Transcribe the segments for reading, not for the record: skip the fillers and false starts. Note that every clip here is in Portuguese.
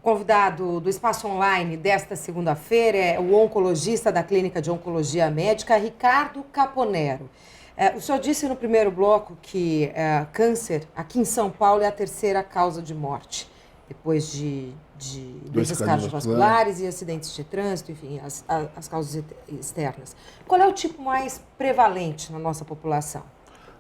Convidado do Espaço Online desta segunda-feira é o oncologista da Clínica de Oncologia Médica, Ricardo Caponero. O senhor disse no primeiro bloco que câncer aqui em São Paulo é a terceira causa de morte, depois de doenças cardiovasculares e acidentes de trânsito, enfim, as causas externas. Qual é o tipo mais prevalente na nossa população?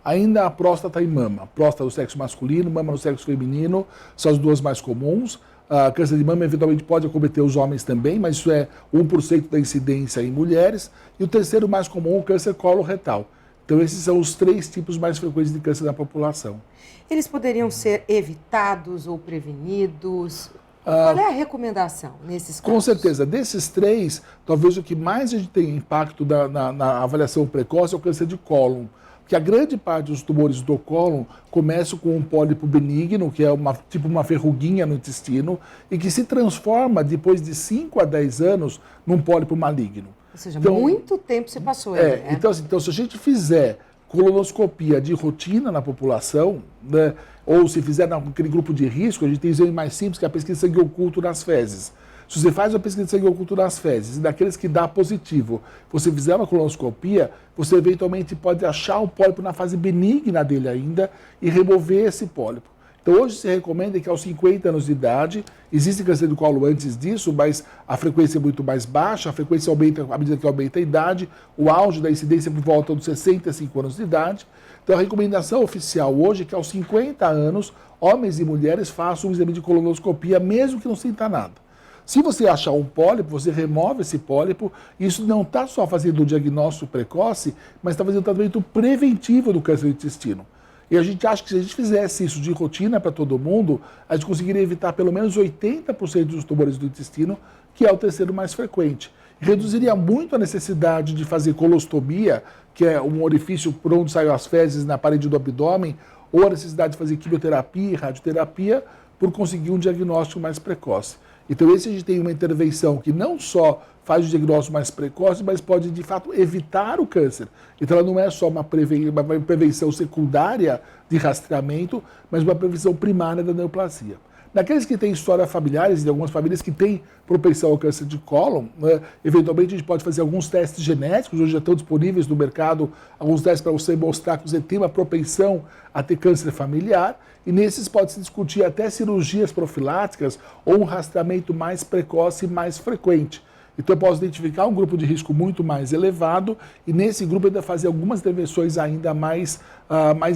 Ainda a próstata e mama. Próstata do sexo masculino, mama do sexo feminino, são as duas mais comuns. A câncer de mama eventualmente pode acometer os homens também, mas isso é 1% da incidência em mulheres. E o terceiro mais comum, o câncer coloretal. Então esses são os 3 tipos mais frequentes de câncer na população. Eles poderiam ser evitados ou prevenidos? Qual é a recomendação nesses casos? Com certeza. Desses 3, talvez o que mais a gente tem impacto na avaliação precoce é o câncer de cólon. Porque a grande parte dos tumores do cólon começam com um pólipo benigno, que é tipo uma verruguinha no intestino, e que se transforma, depois de 5 a 10 anos, num pólipo maligno. Ou seja, então, muito tempo se passou aí, né? Então, se a gente fizer colonoscopia de rotina na população, né, ou se fizer naquele grupo de risco, a gente tem exame mais simples, que é a pesquisa de sangue oculto nas fezes. Se você faz uma pesquisa de sangue oculto nas fezes e daqueles que dá positivo, você fizer uma colonoscopia, você eventualmente pode achar o pólipo na fase benigna dele ainda e remover esse pólipo. Então hoje se recomenda que aos 50 anos de idade, existe câncer do colo antes disso, mas a frequência é muito mais baixa, a frequência aumenta à medida que aumenta a idade, o auge da incidência é por volta dos 65 anos de idade. Então a recomendação oficial hoje é que aos 50 anos, homens e mulheres façam um exame de colonoscopia, mesmo que não sinta nada. Se você achar um pólipo, você remove esse pólipo. Isso não está só fazendo o diagnóstico precoce, mas está fazendo o tratamento preventivo do câncer do intestino. E a gente acha que se a gente fizesse isso de rotina para todo mundo, a gente conseguiria evitar pelo menos 80% dos tumores do intestino, que é o terceiro mais frequente. Reduziria muito a necessidade de fazer colostomia, que é um orifício por onde saem as fezes na parede do abdômen, ou a necessidade de fazer quimioterapia e radioterapia, por conseguir um diagnóstico mais precoce. Então esse a gente tem uma intervenção que não só faz o diagnóstico mais precoce, mas pode de fato evitar o câncer. Então ela não é só uma prevenção secundária de rastreamento, mas uma prevenção primária da neoplasia. Naqueles que têm história familiares, de algumas famílias que têm propensão ao câncer de cólon, né, eventualmente a gente pode fazer alguns testes genéticos, hoje já estão disponíveis no mercado, alguns testes para você mostrar que você tem uma propensão a ter câncer familiar, e nesses pode-se discutir até cirurgias profiláticas ou um rastreamento mais precoce e mais frequente. Então eu posso identificar um grupo de risco muito mais elevado e nesse grupo ainda fazer algumas intervenções ainda mais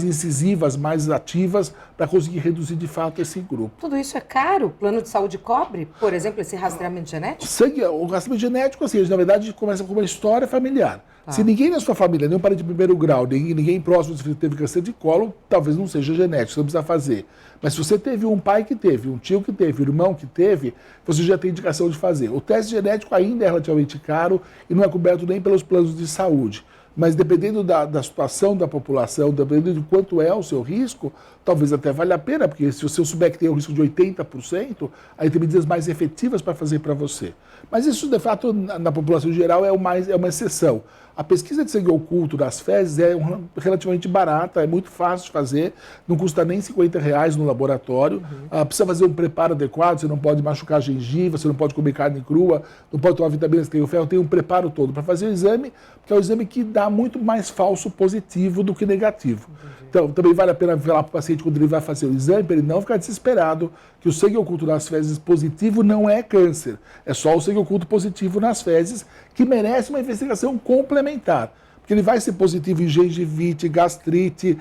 incisivas, mais ativas, para conseguir reduzir de fato esse grupo. Tudo isso é caro? O plano de saúde cobre, por exemplo, esse rastreamento genético? O rastreamento genético, assim, na verdade, começa com uma história familiar. Se ninguém na sua família, nenhum parente de primeiro grau, ninguém próximo teve câncer de colo, talvez não seja genético, você não precisa fazer. Mas se você teve um pai que teve, um tio que teve, um irmão que teve, você já tem indicação de fazer. O teste genético ainda é relativamente caro e não é coberto nem pelos planos de saúde. Mas dependendo da situação da população, dependendo de quanto é o seu risco, talvez até valha a pena, porque se você souber que tem um risco de 80%, aí tem medidas mais efetivas para fazer para você. Mas isso, de fato, na população geral é uma exceção. A pesquisa de sangue oculto das fezes é relativamente barata, é muito fácil de fazer, não custa nem R$50 no laboratório, precisa fazer um preparo adequado, você não pode machucar a gengiva, você não pode comer carne crua, não pode tomar vitaminas que tem o ferro, tem um preparo todo para fazer o exame, que é um exame que dá muito mais falso positivo do que negativo. Então, também vale a pena falar para o paciente quando ele vai fazer o exame, para ele não ficar desesperado, que o sangue oculto nas fezes positivo não é câncer, é só o sangue oculto positivo nas fezes, que merece uma investigação complementar. Porque ele vai ser positivo em gengivite, gastrite,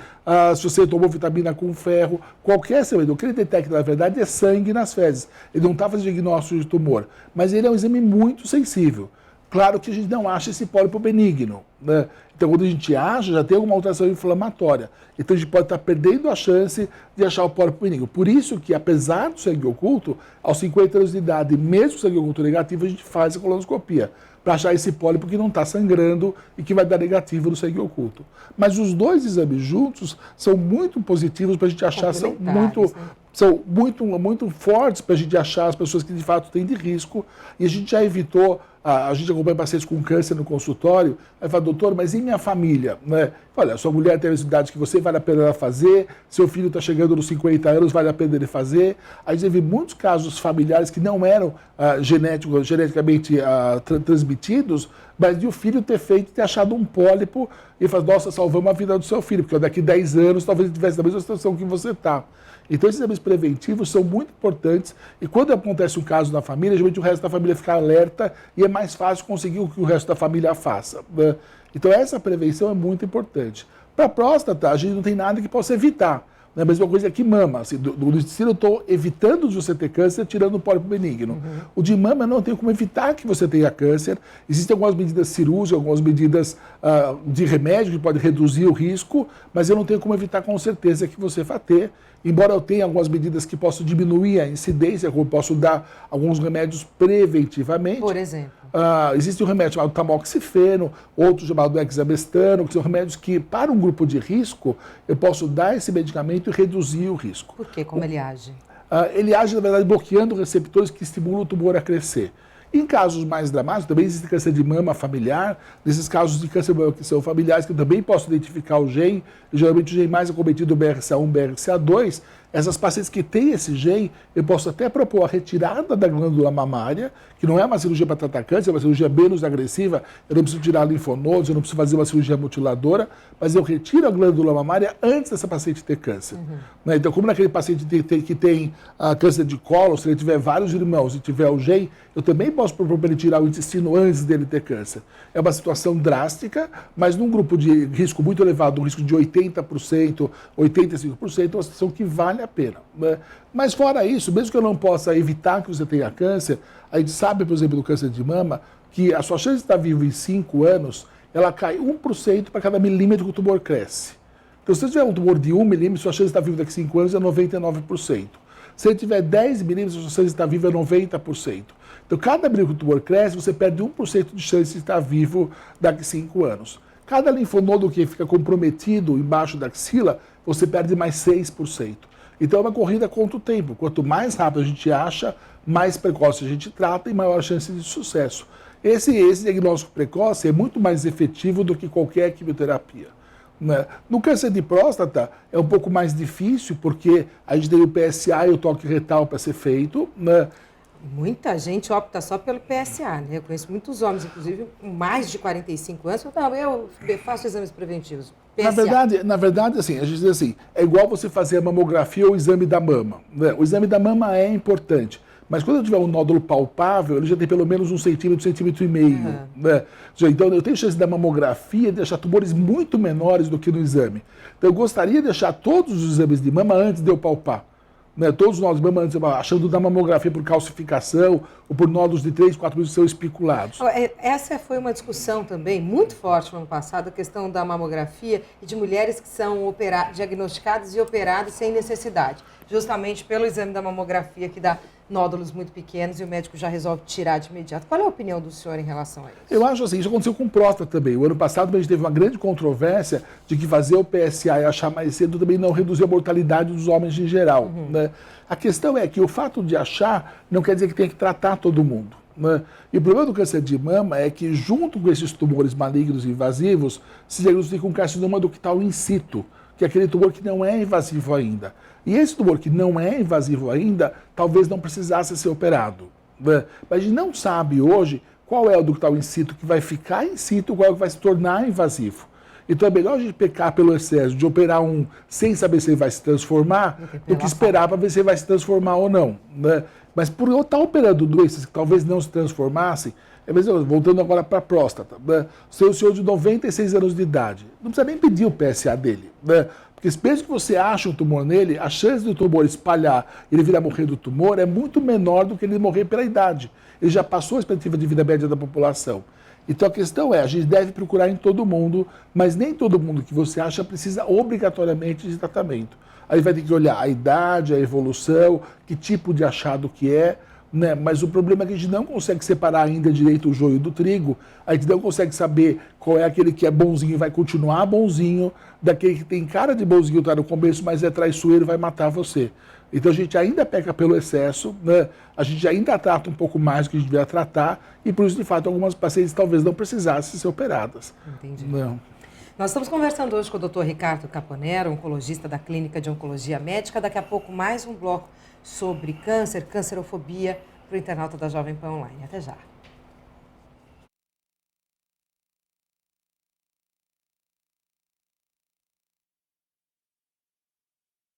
se você tomou vitamina com ferro, qualquer exame. O que ele detecta, na verdade, é sangue nas fezes. Ele não está fazendo diagnóstico de tumor, mas ele é um exame muito sensível. Claro que a gente não acha esse pólipo benigno, né? Então, quando a gente acha, já tem alguma alteração inflamatória. Então, a gente pode estar perdendo a chance de achar o pólipo benigno. Por isso que, apesar do sangue oculto, aos 50 anos de idade, mesmo com sangue oculto negativo, a gente faz a colonoscopia para achar esse pólipo que não está sangrando e que vai dar negativo no sangue oculto. Mas os dois exames juntos são muito positivos para a gente achar, são muito fortes para a gente achar as pessoas que de fato têm de risco, e a gente já evitou, a gente acompanha pacientes com câncer no consultório, aí fala, doutor, mas e minha família? Né? Olha, sua mulher tem a idade que você, vale a pena ela fazer, seu filho está chegando nos 50 anos, vale a pena ele fazer. A gente teve muitos casos familiares que não eram geneticamente transmitidos, mas de o filho ter achado um pólipo e falar, nossa, salvamos a vida do seu filho, porque daqui 10 anos talvez ele estivesse na mesma situação que você está. Então, esses exames preventivos são muito importantes e quando acontece um caso na família, geralmente o resto da família fica alerta e é mais fácil conseguir o que o resto da família faça. Né? Então, essa prevenção é muito importante. Para a próstata, a gente não tem nada que possa evitar. É a mesma coisa que mama. Assim, do intestino eu estou evitando de você ter câncer, tirando o pólipo benigno. Uhum. O de mama eu não tenho como evitar que você tenha câncer. Existem algumas medidas cirúrgicas, algumas medidas de remédio que podem reduzir o risco, mas eu não tenho como evitar com certeza que você vá ter. Embora eu tenha algumas medidas que possam diminuir a incidência, como eu posso dar alguns remédios preventivamente. Por exemplo? Existe um remédio chamado tamoxifeno, outro chamado hexabestano, que são remédios que, para um grupo de risco, eu posso dar esse medicamento e reduzir o risco. Por quê? Como ele age? Ele age, na verdade, bloqueando receptores que estimulam o tumor a crescer. Em casos mais dramáticos, também existe câncer de mama familiar. Nesses casos de câncer de mama que são familiares, que eu também posso identificar o gene, geralmente o gene mais acometido é o BRCA1, BRCA2. Essas pacientes que têm esse gene, eu posso até propor a retirada da glândula mamária, que não é uma cirurgia para tratar câncer, é uma cirurgia menos agressiva, eu não preciso tirar linfonodos, eu não preciso fazer uma cirurgia mutiladora, mas eu retiro a glândula mamária antes dessa paciente ter câncer. Né? Então, como naquele paciente que tem câncer de colo, se ele tiver vários irmãos e tiver o gene, eu também posso propor para ele tirar o intestino antes dele ter câncer. É uma situação drástica, mas num grupo de risco muito elevado, um risco de 80%, 85%, é uma situação que vale a pena. Né? Mas fora isso, mesmo que eu não possa evitar que você tenha câncer, a gente sabe, por exemplo, do câncer de mama, que a sua chance de estar vivo em 5 anos, ela cai 1% para cada milímetro que o tumor cresce. Então, se você tiver um tumor de 1 milímetro, sua chance de estar vivo daqui a 5 anos é 99%. Se ele tiver 10 milímetros, sua chance de estar vivo é 90%. Então, cada milímetro que o tumor cresce, você perde 1% de chance de estar vivo daqui a 5 anos. Cada linfonodo que fica comprometido embaixo da axila, você perde mais 6%. Então é uma corrida contra o tempo. Quanto mais rápido a gente acha, mais precoce a gente trata e maior a chance de sucesso. Esse diagnóstico precoce é muito mais efetivo do que qualquer quimioterapia. Né? No câncer de próstata é um pouco mais difícil, porque a gente tem o PSA e o toque retal para ser feito. Né? Muita gente opta só pelo PSA, né? Eu conheço muitos homens, inclusive com mais de 45 anos, não, eu faço exames preventivos. PSA. Na verdade, assim, a gente diz assim, é igual você fazer a mamografia ou o exame da mama. Né? O exame da mama é importante, mas quando eu tiver um nódulo palpável, ele já tem pelo menos 1 centímetro, 1,5 centímetros. Né? Então, eu tenho chance da mamografia de achar tumores muito menores do que no exame. Então, eu gostaria de achar todos os exames de mama antes de eu palpar. Né, todos nós achando da mamografia por calcificação ou por nódulos de 3, 4 milímetros que são espiculados. Essa foi uma discussão também muito forte no ano passado, a questão da mamografia e de mulheres que são diagnosticadas e operadas sem necessidade, justamente pelo exame da mamografia que dá nódulos muito pequenos e o médico já resolve tirar de imediato. Qual é a opinião do senhor em relação a isso? Eu acho assim, isso aconteceu com próstata também. O ano passado a gente teve uma grande controvérsia de que fazer o PSA e achar mais cedo também não reduziu a mortalidade dos homens em geral. Né? A questão é que o fato de achar não quer dizer que tem que tratar todo mundo. Né? E o problema do câncer de mama é que, junto com esses tumores malignos e invasivos, se diagnostica um carcinoma ductal in situ, que é aquele tumor que não é invasivo ainda. E esse tumor que não é invasivo ainda, talvez não precisasse ser operado. Né? Mas a gente não sabe hoje qual é o ductal in situ que vai ficar in situ, qual é o que vai se tornar invasivo. Então é melhor a gente pecar pelo excesso de operar um sem saber se ele vai se transformar, do que esperar para ver se ele vai se transformar ou não. Né? Mas por eu estar operando doenças que talvez não se transformassem, voltando agora para a próstata, né? O senhor de 96 anos de idade, não precisa nem pedir o PSA dele, né? Porque mesmo que você ache um tumor nele, a chance do tumor espalhar e ele vir a morrer do tumor é muito menor do que ele morrer pela idade. Ele já passou a expectativa de vida média da população. Então a questão é, a gente deve procurar em todo mundo, mas nem todo mundo que você acha precisa obrigatoriamente de tratamento. Aí vai ter que olhar a idade, a evolução, que tipo de achado que é, né? Mas o problema é que a gente não consegue separar ainda direito o joio do trigo, a gente não consegue saber qual é aquele que é bonzinho e vai continuar bonzinho, daquele que tem cara de bonzinho, tá no começo, mas é traiçoeiro e vai matar você. Então a gente ainda peca pelo excesso, né? A gente ainda trata um pouco mais do que a gente devia tratar e por isso, de fato, algumas pacientes talvez não precisassem ser operadas. Entendi. Não. Nós estamos conversando hoje com o Dr. Ricardo Caponero, oncologista da Clínica de Oncologia Médica. Daqui a pouco mais um bloco sobre câncer, cancerofobia, para o internauta da Jovem Pan Online. Até já.